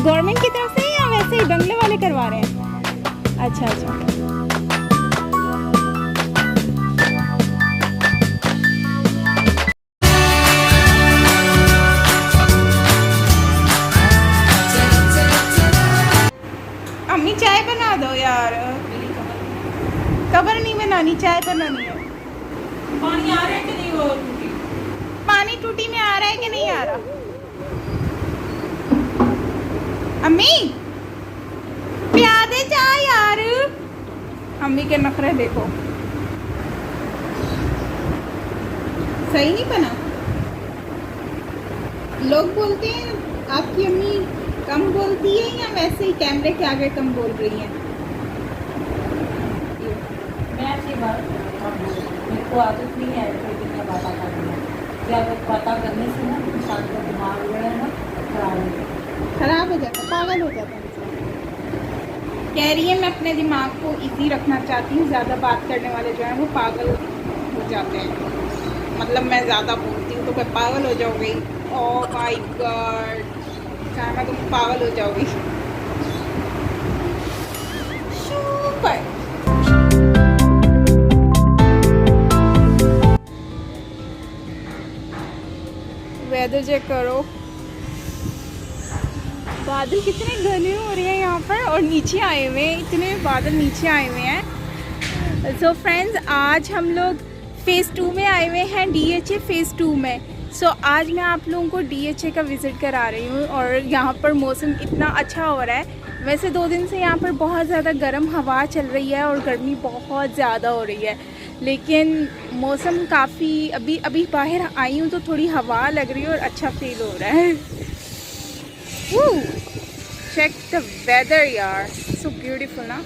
Government की तरफ से या वैसे ही बंगले वाले करवा रहे हैं? अच्छा अच्छा। अम्मी चाय बना दो यार। कबर नहीं बनानी, चाय बनानी है। पानी आ रहा है कि नहीं? वो पानी टूटी में आ रहा है कि नहीं आ रहा? अम्मी पिया दे चाय यार। अम्मी के नखरे देखो, सही नहीं बना। लोग बोलते हैं आपकी अम्मी कम बोलती है या वैसे ही कैमरे के आगे कम बोल रही है? मैं ऐसी बात मेरे को आदत नहीं है कोई दिन का बात करने। क्या बात करने से ना इंसान का दिमाग जो है ना खराब हो जाता, पागल हो जाता है। कह रही है मैं अपने दिमाग को इजी रखना चाहती हूँ, ज़्यादा बात करने वाले जो हैं वो पागल हो जाते हैं। मतलब मैं ज़्यादा बोलती हूँ तो मैं पागल हो जाऊँगी। ओह माय गॉड, मैं तुम पागल हो जाओगी। सुपर। वेदर चेक करो, बादल कितने घने हो रहे हैं यहाँ पर और नीचे आए हुए हैं, इतने बादल नीचे आए हुए हैं। सो फ्रेंड्स, आज हम लोग फ़ेज़ 2 में आए हुए हैं, DHA फ़ेज़ 2 में। सो आज मैं आप लोगों को DHA का विज़िट करा रही हूँ और यहाँ पर मौसम इतना अच्छा हो रहा है। वैसे 2 दिन से यहाँ पर बहुत ज़्यादा गर्म हवा चल रही है और गर्मी बहुत ज़्यादा हो रही है, लेकिन मौसम काफ़ी अभी बाहर आई हूँ तो थोड़ी हवा लग रही है और अच्छा फील हो रहा है। चेक द वेदर यार, सो ब्यूटीफुल ना।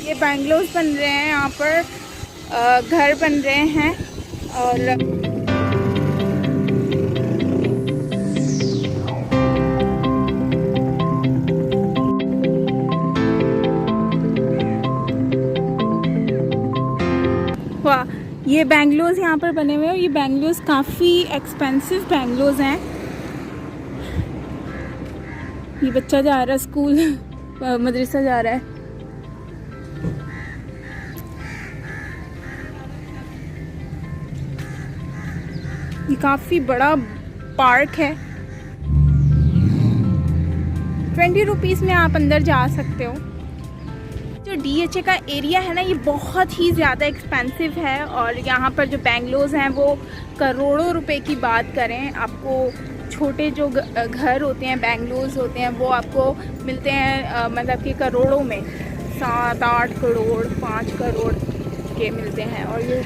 ये बैंगलोस बन रहे हैं यहाँ पर, घर बन रहे हैं और वाह, ये बैंगलोस यहाँ पर बने हुए हैं। ये बैंगलोस काफ़ी एक्सपेंसिव बैंगलोस हैं। ये बच्चा जा रहा है स्कूल, मदरसा जा रहा है। ये काफ़ी बड़ा पार्क है। 20 रुपीज़ में आप अंदर जा सकते हो। जो DHA का एरिया है ना, ये बहुत ही ज़्यादा एक्सपेंसिव है और यहाँ पर जो बैंगलोस हैं वो करोड़ों रुपए की बात करें। आपको छोटे जो घर होते हैं, बैंगलोस होते हैं, वो आपको मिलते हैं मतलब कि करोड़ों में, 7-8 करोड़ 5 करोड़ के मिलते हैं। और ये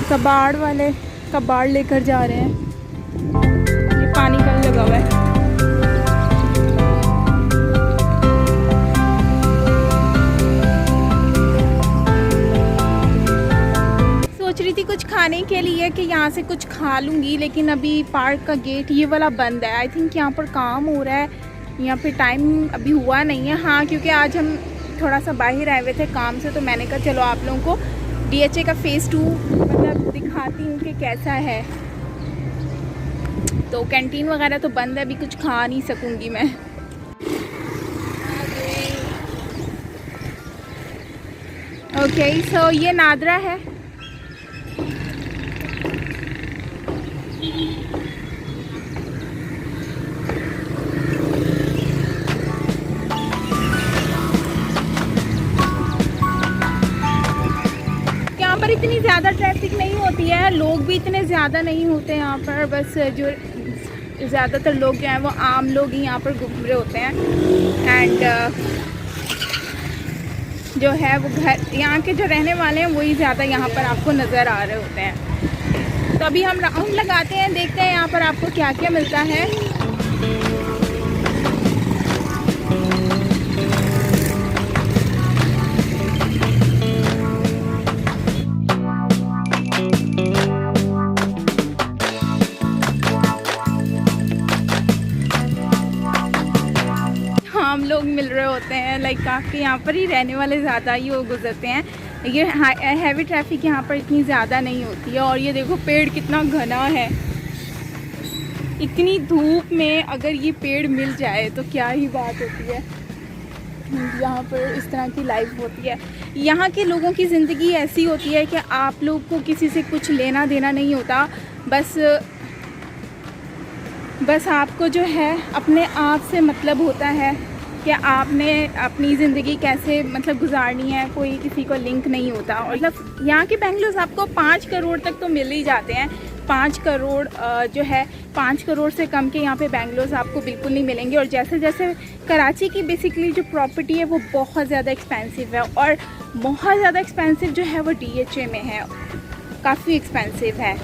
कबाड़ वाले कबाड़ लेकर जा रहे हैं। ये पानी कल लगा हुआ है। सोच रही थी कुछ खाने के लिए कि यहाँ से कुछ खा लूँगी, लेकिन अभी पार्क का गेट ये वाला बंद है। आई थिंक यहाँ पर काम हो रहा है, यहाँ पे टाइम अभी हुआ नहीं है। हाँ, क्योंकि आज हम थोड़ा सा बाहर आए हुए थे काम से, तो मैंने कहा चलो आप लोगों को DHA का फ़ेज़ 2 मतलब दिखाती हूँ कि कैसा है। तो कैंटीन वगैरह तो बंद है, अभी कुछ खा नहीं सकूँगी मैं। ओके, सो ये नादरा है। यहाँ पर इतनी ज़्यादा ट्रैफिक नहीं होती है, लोग भी इतने ज़्यादा नहीं होते यहाँ पर। बस जो ज़्यादातर लोग जो हैं वो आम लोग ही यहाँ पर घूम रहे होते हैं। एंड जो है वो घर यहाँ के जो रहने वाले हैं वही ज़्यादा यहाँ पर आपको नज़र आ रहे होते हैं। तो अभी हम राउंड लगाते हैं, देखते हैं यहाँ पर आपको क्या क्या मिलता है। मिल रहे होते हैं, लाइक काफ़ी यहाँ पर ही रहने वाले ज़्यादा ही वो गुजरते हैं। ये हैवी ट्रैफिक यहाँ पर इतनी ज़्यादा नहीं होती है। और ये देखो पेड़ कितना घना है, इतनी धूप में अगर ये पेड़ मिल जाए तो क्या ही बात होती है। यहाँ पर इस तरह की लाइफ होती है। यहाँ के लोगों की ज़िंदगी ऐसी होती है कि आप लोग को किसी से कुछ लेना देना नहीं होता, बस आपको जो है अपने आप से मतलब होता है कि आपने अपनी ज़िंदगी कैसे मतलब गुजारनी है, कोई किसी को लिंक नहीं होता। और मतलब यहाँ के बेंगलोर्स आपको 5 करोड़ तक तो मिल ही जाते हैं। 5 करोड़ जो है 5 करोड़ से कम के यहाँ पे बेंगलोर्स आपको बिल्कुल नहीं मिलेंगे। और जैसे जैसे कराची की बेसिकली जो प्रॉपर्टी है वो बहुत ज़्यादा एक्सपेंसिव है, और बहुत ज़्यादा एक्सपेंसिव जो है वो DHA में है, काफ़ी एक्सपेंसिव है।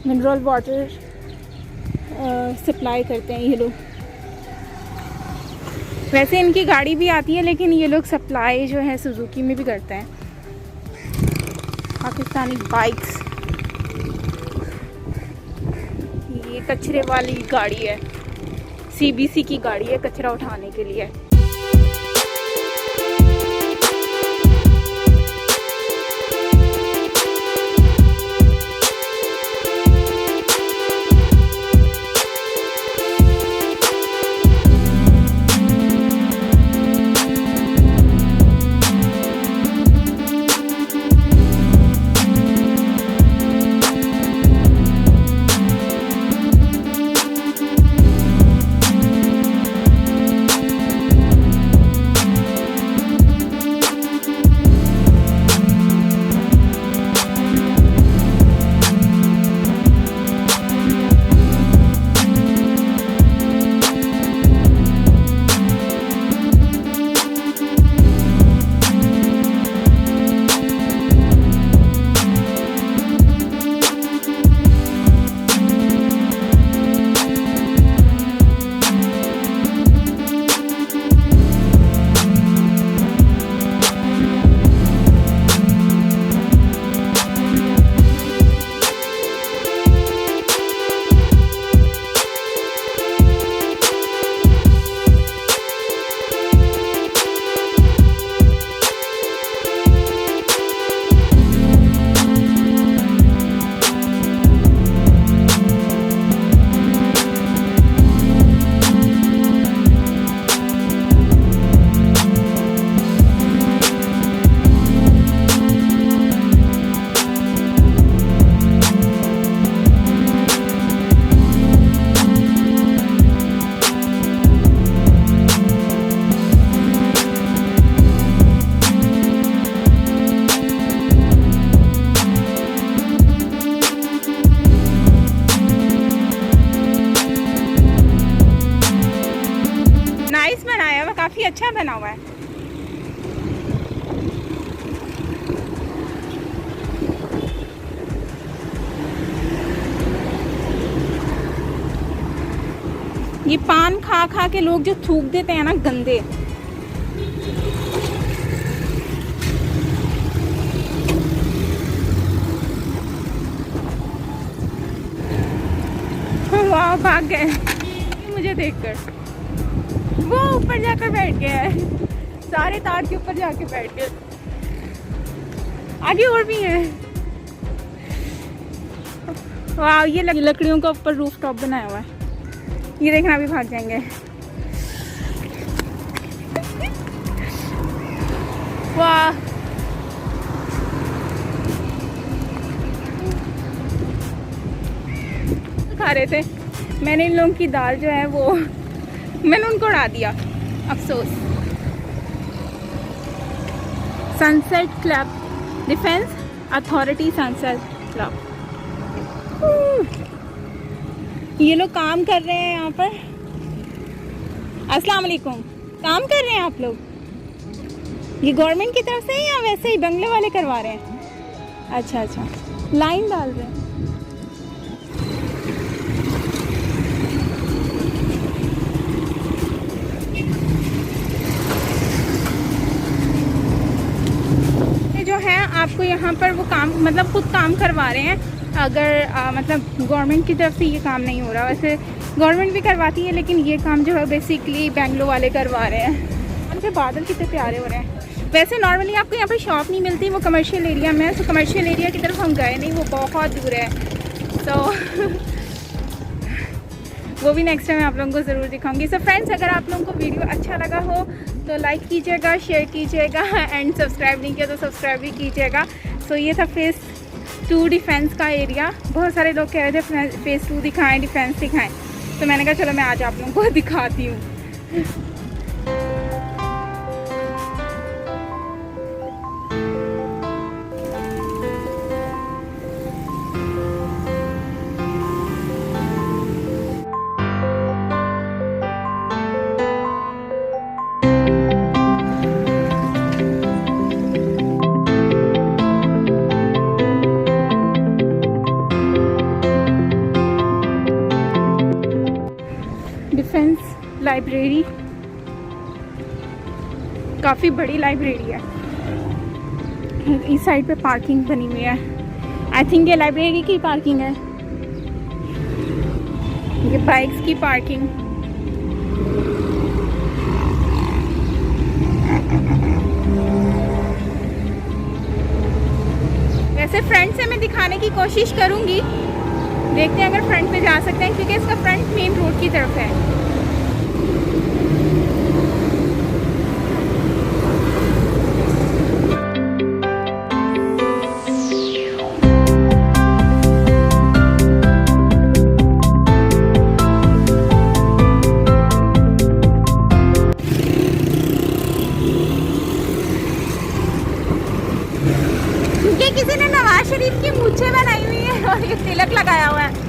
मिनरल वाटर सप्लाई करते हैं ये लोग। वैसे इनकी गाड़ी भी आती है, लेकिन ये लोग सप्लाई जो है सुजुकी में भी करते हैं। पाकिस्तानी बाइक्स, ये कचरे वाली गाड़ी है, CBC की गाड़ी है कचरा उठाने के लिए। काफी अच्छा बना हुआ है। ये पान खा खा के लोग जो थूक देते हैं ना गंदे, वाह भाग गए मुझे देखकर। वो ऊपर जाकर बैठ गया है, सारे तार के ऊपर जाके बैठ गए। आगे और भी है। वाह, ये लकड़ियों का ऊपर रूफ टॉप बनाया हुआ है। ये देखना भी भाग जाएंगे। वाह, खा रहे थे, मैंने इन लोगों की दाल जो है वो मैंने उनको उड़ा दिया, अफसोस। Sunset club, defence authority sunset club, ये लोग काम कर रहे हैं यहाँ पर। अस्सलाम वालेकुम। काम कर रहे हैं आप लोग? ये गवर्नमेंट की तरफ से है या वैसे ही बंगले वाले करवा रहे हैं? अच्छा अच्छा, लाइन डाल रहे हैं। ये जो है आपको यहाँ पर वो काम मतलब खुद काम करवा रहे हैं। अगर मतलब गवर्नमेंट की तरफ से ये काम नहीं हो रहा, वैसे गवर्नमेंट भी करवाती है लेकिन ये काम जो है बेसिकली बेंगलो वाले करवा रहे हैं। उनके बादल कितने प्यारे हो रहे हैं। वैसे नॉर्मली आपको यहाँ पर शॉप नहीं मिलती, वो कमर्शियल एरिया में है। तो कमर्शियल एरिया की तरफ हम गए नहीं, वो बहुत दूर है। तो वो भी नेक्स्ट टाइम आप लोगों को ज़रूर दिखाऊंगी। सो फ्रेंड्स, अगर आप लोगों को वीडियो अच्छा लगा हो तो लाइक कीजिएगा, शेयर कीजिएगा एंड सब्सक्राइब नहीं किया तो सब्सक्राइब भी कीजिएगा। सो ये था फेज़ 2 डिफेंस का एरिया। बहुत सारे लोग कह रहे थे फेज़ 2 दिखाएँ, डिफेंस दिखाएँ, तो मैंने कहा चलो मैं आज आप लोगों को दिखाती हूँ। डिफेंस लाइब्रेरी काफ़ी बड़ी लाइब्रेरी है। इस साइड पे पार्किंग बनी हुई है। आई थिंक ये लाइब्रेरी की पार्किंग है, ये बाइक्स की पार्किंग। वैसे फ्रंट से मैं दिखाने की कोशिश करूंगी, देखते हैं अगर फ्रंट पे जा सकते हैं, क्योंकि इसका फ्रंट मेन रोड की तरफ है। क्योंकि किसी ने नवाज शरीफ की मूछें बनाई हुई है और ये तिलक लगाया हुआ है।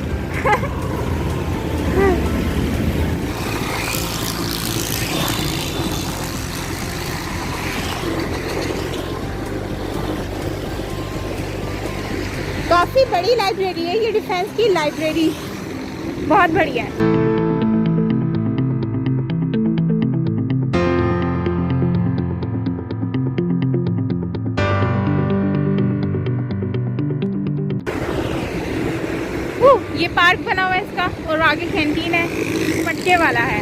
काफी बड़ी लाइब्रेरी है ये, डिफेंस की लाइब्रेरी बहुत बड़ी है। ये पार्क बना हुआ है इसका, और आगे कैंटीन है, मटके वाला है।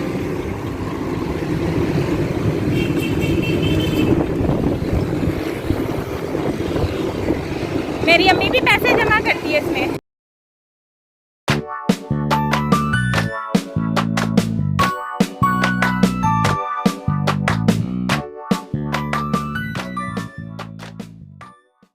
मेरी अम्मी भी पैसे जमा करती है इसमें।